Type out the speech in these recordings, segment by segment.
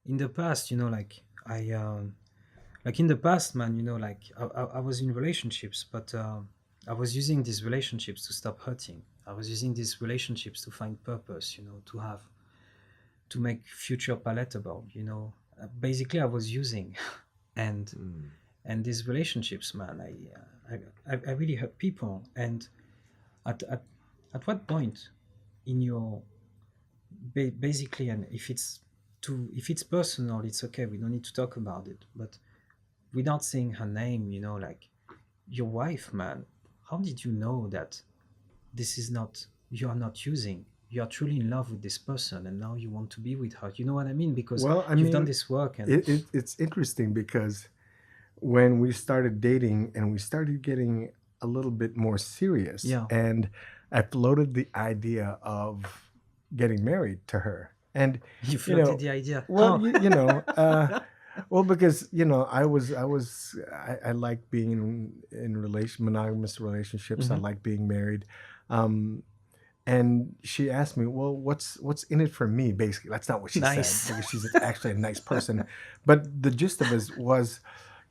in the past, like in the past, man, like I was in relationships, but I was using these relationships to stop hurting. I was using these relationships to find purpose, to make future palatable, basically I was using. and Mm. and these relationships, man, I really hurt people. And at, at at what point in your basically, and if it's personal, it's okay, we don't need to talk about it, but without saying her name, like your wife, man, how did you know that this is not, you are not using, you are truly in love with this person and now you want to be with her? You know what I mean? Because Well, I you've done mean, this work. And it's interesting because when we started dating and we started getting a little bit more serious, yeah. and I floated the idea of getting married to her. And, You you floated know, the idea. well, Oh. well, because, I like being in monogamous relationships. I Hmm. like being married. Um, and she asked me, "Well, what's in it for me?" Basically, that's not what she said Nice. because she's actually a nice person. But the gist of it was,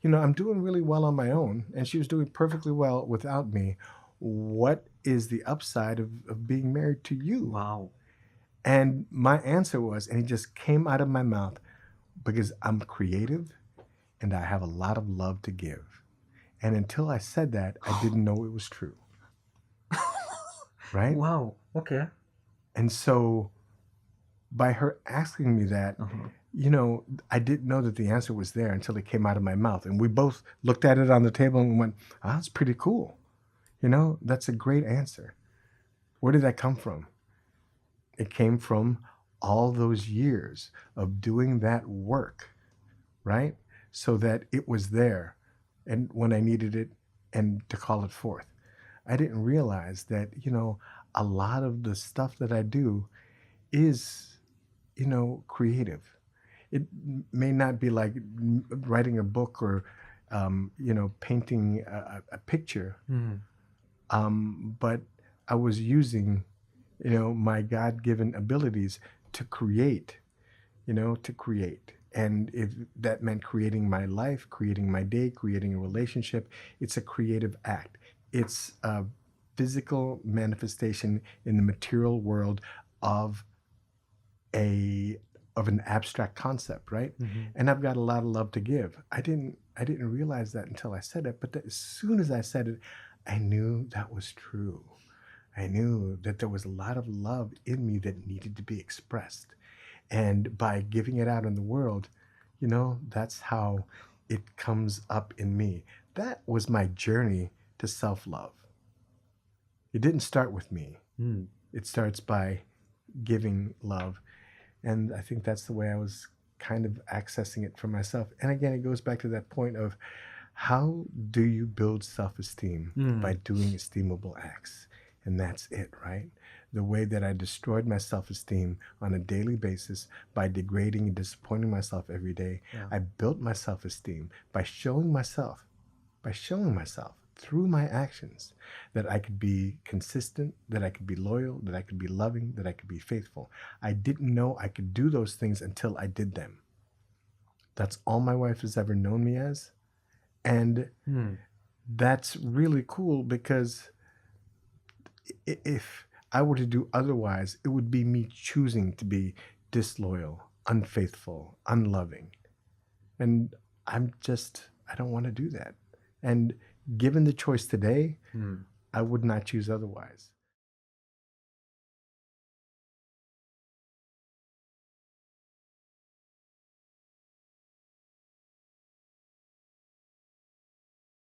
I'm doing really well on my own, and she was doing perfectly well without me. What is the upside of being married to you? Wow. And my answer was, and it just came out of my mouth, because I'm creative and I have a lot of love to give. And until I said that, I didn't know it was true, right? Wow. Okay. And so by her asking me that, Uh-huh. I didn't know that the answer was there until it came out of my mouth. And we both looked at it on the table and went, oh, that's pretty cool. That's a great answer. Where did that come from? It came from all those years of doing that work, right? So that it was there and when I needed it and to call it forth. I didn't realize that, a lot of the stuff that I do is, creative. It may not be like writing a book or, painting a picture, Hmm. but I was using, my God given abilities to create, to create. And if that meant creating my life, creating my day, creating a relationship, it's a creative act. It's a physical manifestation in the material world of a an abstract concept, right? Hmm. And I've got a lot of love to give. I didn't realize that until I said it, but as soon as I said it, I knew that was true. I knew that there was a lot of love in me that needed to be expressed. And by giving it out in the world, that's how it comes up in me. That was my journey to self-love. It didn't start with me. Hmm. It starts by giving love. And I think that's the way I was kind of accessing it for myself. And again, it goes back to that point of how do you build self esteem? By Hmm. doing esteemable acts. And that's it, right? The way that I destroyed my self esteem on a daily basis by degrading and disappointing myself every day, Yeah. I built my self esteem by showing myself through my actions that I could be consistent, that I could be loyal, that I could be loving, that I could be faithful. I didn't know I could do those things until I did them. That's all my wife has ever known me as. And Hmm. that's really cool because if I were to do otherwise, it would be me choosing to be disloyal, unfaithful, unloving. And I don't want to do that. And given the choice today, Hmm. I would not choose otherwise.